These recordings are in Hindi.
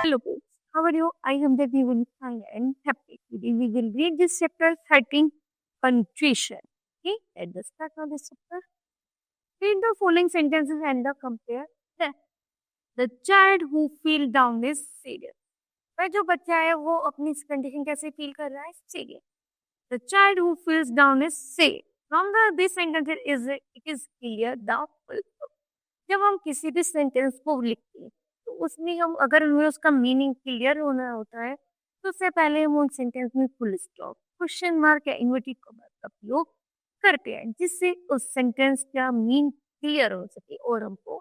Hello kids, how are you? I am Devi will fine and happy. Today we will read this chapter 13, punctuation. Okay, let's start now this chapter. Read the following sentences and the compare them. The child who feel down is serious. वह जो बच्चा है वो अपनी कंडीशन कैसे फील कर रहा है? Serious. The child who feels down is sad. From the this sentence it is clear the full stop. जब हम किसी भी सेंटेंस को लिखते हैं तो उसमें हम अगर हमें उसका मीनिंग क्लियर होना होता है तो उससे पहले हम उस सेंटेंस में फुल स्टॉप, क्वेश्चन मार्क या इन्वर्टेड कॉमा का प्रयोग करते हैं जिससे उस सेंटेंस का मीन क्लियर हो सके और हमको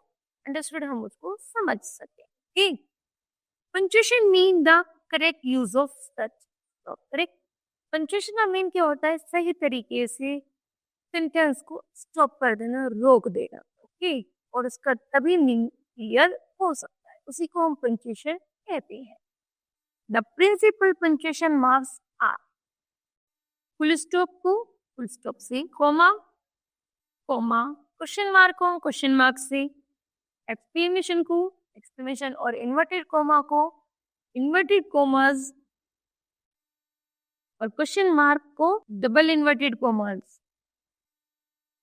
अंडरस्टूड हम उसको समझ सके. ठीक. Punctuation mean the correct use of such stop. Correct punctuation का मीन क्या होता है? सही तरीके से सेंटेंस को स्टॉप कर देना, रोक देना. ओके. और उसका तभी मीनिंग क्लियर हो सकता है, उसी को हम पंक्चुएशन कहते हैं. The principal punctuation marks are full stop को फुल स्टॉप से, कॉमा कॉमा, क्वेश्चन मार्क को क्वेश्चन मार्क से, एक्सक्लेमेशन को एक्सक्लेमेशन और इन्वर्टेड कॉमा को इन्वर्टेड कॉमास और क्वेश्चन मार्क को डबल इन्वर्टेड कॉमास.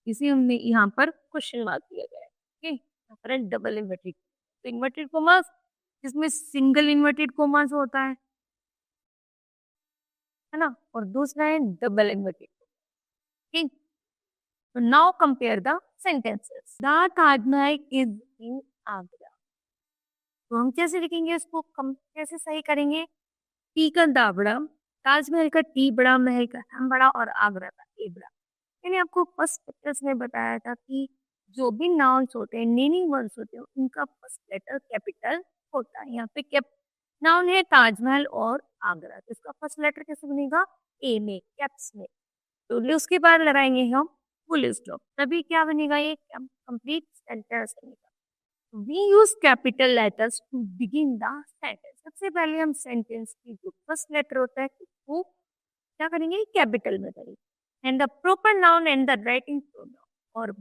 इसी हमने यहाँ पर क्वेश्चन मार्क दिया गया है. Okay, double inverted. तो इन्वर्टेड कॉमास जिसमें सिंगल इन्वर्टेड कॉमास होता है ना, और दूसरा है डबल इन्वर्टेड. ओके, तो now compare the sentences. The Taj Mahal is in Agra. तो हम कैसे लिखेंगे इसको, कैसे सही करेंगे? टी का दा बड़ा, ताजमहल का टी बड़ा, महल का हम बड़ा और आगरा का ए बड़ा. मैंने आपको फर्स्ट चैप्टर्स में बताया था कि जो भी नाउन्स होते हैं, नेमिंग वर्ड्स होते हैं, उनका फर्स्ट लेटर कैपिटल होता है. यहाँ पे नाउन है ताजमहल और आगरा, तो इसका फर्स्ट लेटर कैसे बनेगा? ए में, कैप्स में. तो उसके बाद लगाएंगे हम फुल स्टॉप, तभी क्या बनेगा? ये कंप्लीट सेंटेंस बनेगा. We use capital letters to begin the sentence. सबसे पहले हम सेंटेंस की जो फर्स्ट लेटर होता है वो क्या करेंगे? कैपिटल में करेंगे. And the proper noun and the writing pronoun. और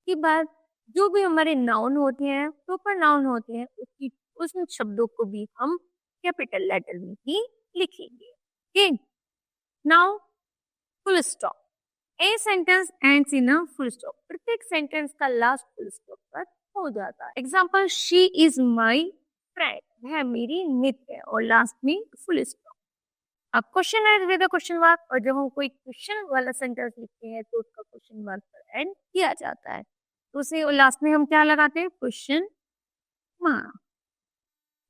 के बाद जो भी हमारे नाउन होते हैं, प्रॉपर नाउन होते हैं, उसकी उन शब्दों को भी हम कैपिटल लेटर में ही लिखेंगे. Okay, now full stop. A sentence ends in a full stop. प्रत्येक सेंटेंस का लास्ट फुल स्टॉप पर हो जाता है. Example, she is my friend, वह मेरी मित्र है, और लास्ट में फुल स्टॉप. अब क्वेश्चन है विद क्वेश्चन मार्क, और जब हम कोई क्वेश्चन वाला सेंटेंस लिखते हैं तो उसका क्वेश्चन मार्क पर एंड किया जाता है, तो उसे लास्ट में हम क्या लगाते हैं? Question mark.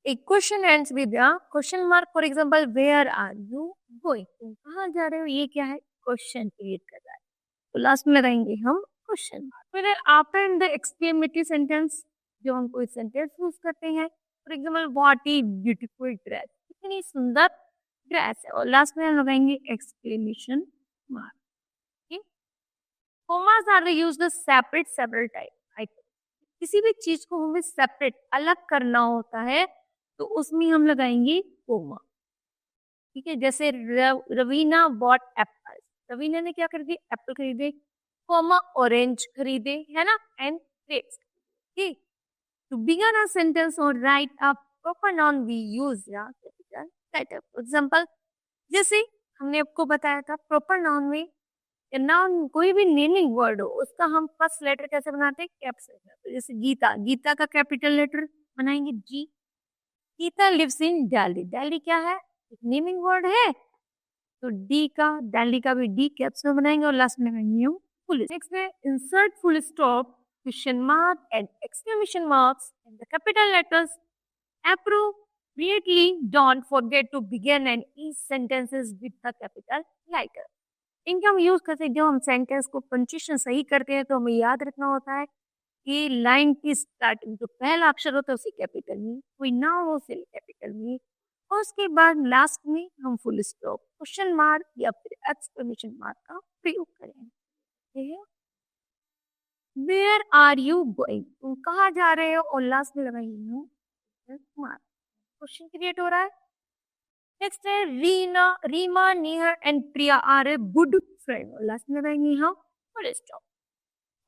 एक question ends with a question mark. For example, where are you going, तुम कहाँ जा रहे हो? ये क्या है? क्वेश्चन क्रिएट कर रहा है, तो लास्ट में लगाएंगे हम क्वेश्चन मार्क. फिर आफ्टर द एक्सक्लेमेटरी सेंटेंस, जो हम कोई सेंटेंस यूज करते हैं, for example, what is beautiful dress, कितनी सुंदर ड्रेस है, और लास्ट में हम लगाएंगे exclamation mark. Commas are used to separate several type. किसी भी चीज को हमें सेपरेट अलग करना होता है तो उसमें हम लगाएंगे कोमा. ठीक है, जैसे रवीना बॉट एप्पल. रवीना ने क्या खरीदे? एप्पल खरीदे, कोमा ऑरेंज खरीदे, है ना, एंड ग्रेप्स. ठीक. टू बिगिन अ सेंटेंस और write a proper noun we use capital letter. For example, जैसे हमने आपको बताया था प्रॉपर नाउन में, नाउन कोई भी नेमिंग वर्ड हो उसका हम फर्स्ट लेटर कैसे बनाते हैं? Caps letter. तो जैसे गीता, गीता का कैपिटल लेटर बनाएंगे G. Geeta lives in Delhi. Delhi क्या है? एक नेमिंग वर्ड है, तो डी का, दिल्ली का भी डी कैप्स में बनाएंगे, और लास्ट में लगाएंगे फुल. नेक्स्ट है insert full stop, question mark and exclamation marks and the capital letters appropriately. Don't forget to begin and each sentences with the capital letter. इनका हम यूज करते हैं जब हम सेंटेंस को पंक्चुएशन सही करते हैं, तो हमें याद रखना होता है कि लाइन की स्टार्टिंग जो पहला अक्षर होता है उसे कैपिटल में, कोई नाउन हो उसे कैपिटल में, और उसके बाद लास्ट में हम फुल स्टॉप, क्वेश्चन मार्क या फिर एक्सक्लेमेशन मार्क का प्रयोग करेंगे. वेयर आर यू गोइंग, तुम कहाँ जा रहे हो, और लास्ट में लगाएंगे मार्क. क्वेश्चन क्रिएट हो रहा है. नेक्स्ट है Reema, Neha and Priya are a good friend, और लास्ट में लगाएंगे हम full stop.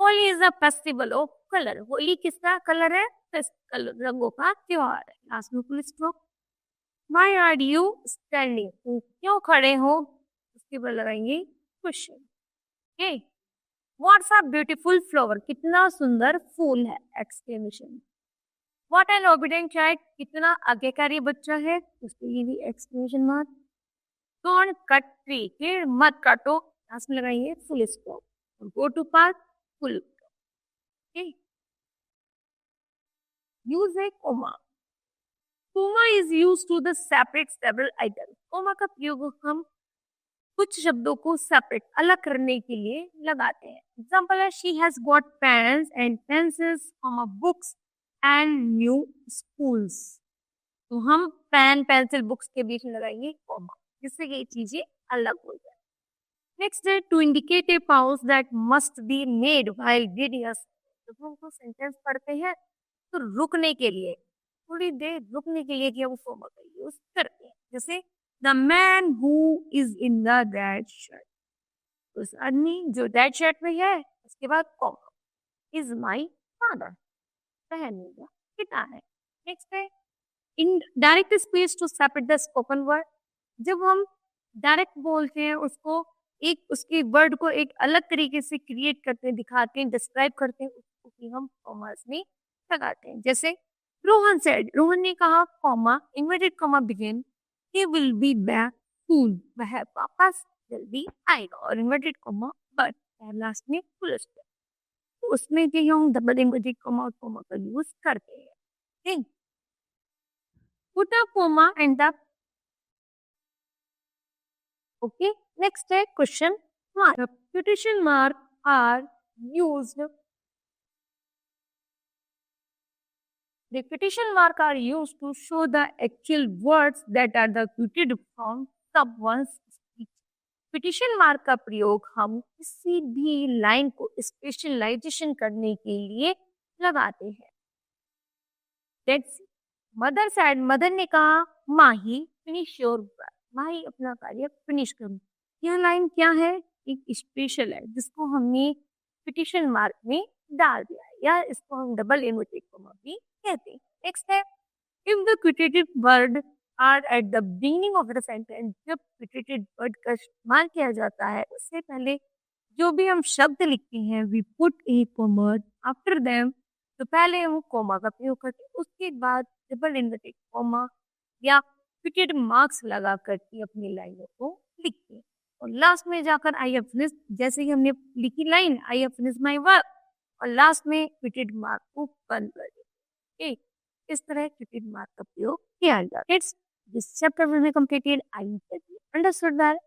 Holi is a festival of colour. Holi किसका कलर है? कलर, रंगों का त्योहार है। लास्ट में full stop. Why are you standing? तुम क्यों खड़े हो? उसके बाद लगाएंगे question. Okay, what's a beautiful flower? कितना सुंदर फूल है, exclamation. What an obedient child? कितना आज्ञाकारी बच्चा है, उसके लिए भी exclamation mark. Don't cut tree, पेड़ मत काटो, लास्ट में लगाएंगे full stop. Go to park, full. Okay, use a comma. Comma is use to the separate several item. Comma का प्रयोग हम कुछ शब्दों को सेपरेट, अलग करने के लिए लगाते हैं। एग्जाम्पल है, she has got pens and pencils, books and new schools. तो हम पेन पेंसिल बुक्स के बीच में लगाएंगे कॉमा, जिससे ये चीजें अलग हो जाए। नेक्स्ट है, to indicate a pause that must be made while reading. जब हम को सेंटेंस पढ़ते हैं तो रुकने के लिए, थोड़ी देर रुकने के लिए हम कॉमा का यूज करते हैं। जैसे the man who is in the red shirt, उस आदमी जो रेड शर्ट में है, उसके बाद कॉमा, इज माई फादर, पहने का पिता है। नेक्स्ट है, in direct speech to separate the spoken word. जब हम डायरेक्ट बोलते हैं उसको, एक उसके वर्ड को एक अलग तरीके से क्रिएट करते हैं, दिखाते हैं, डिस्क्राइब करते हैं, उसको भी हम कॉमर्स में लगाते हैं। जैसे रोहन सेड, रोहन ने कहा comma, inverted comma begin, he will be back soon, वह वापस जल्दी आएगा, और इन्वर्टेड कॉमा बट, लास्ट में फुल स्टॉप। तो उसमें भी हम डबल इन्वर्टेड कॉमा और कॉमा का यूज करते हैं। ठीक, put a comma and the, okay, next है question mark। The quotation mark are used, the quotation mark are used to show the actual words that are the quoted from someone's speech। Quotation mark का प्रयोग हम किसी भी लाइन को स्पेशलाइजेशन करने के लिए लगाते हैं। Let's, मदर said, मदर ने कहा माही फिनिश योर वर्क, माही अपना कार्य फिनिश करूं। यह लाइन क्या है? एक स्पेशल है, जिसको हमने क्विटेशन मार्क में डाल दिया है, या इसको हम डबल इन्वर्टेड कॉमा भी कहते हैं। नेक्स्ट है, if the quoted word are at the beginning of the sentence. जब क्विटेटेड वर्ड का इस्तेमाल किया जाता है, उससे पहले जो भी हम शब्द लिखते हैं, we put a comma after them, तो पहले हम कॉमा का प्रयोग करते हैं, उसके बाद डबल इन्वर्टेड कॉमा या क्विटेड मार्क्स लगा करके अपनी लाइनों को लिखते हैं। और लास्ट में जाकर आई हैव फिनिश्ड, जैसे ही हमने लिखी line I have finished my work, और लास्ट में क्विटेड मार्क को बंद कर देते। इस तरह क्विटेड मार्क का प्रयोग किया जाता है। This chapter will be completed. I hope you understood that.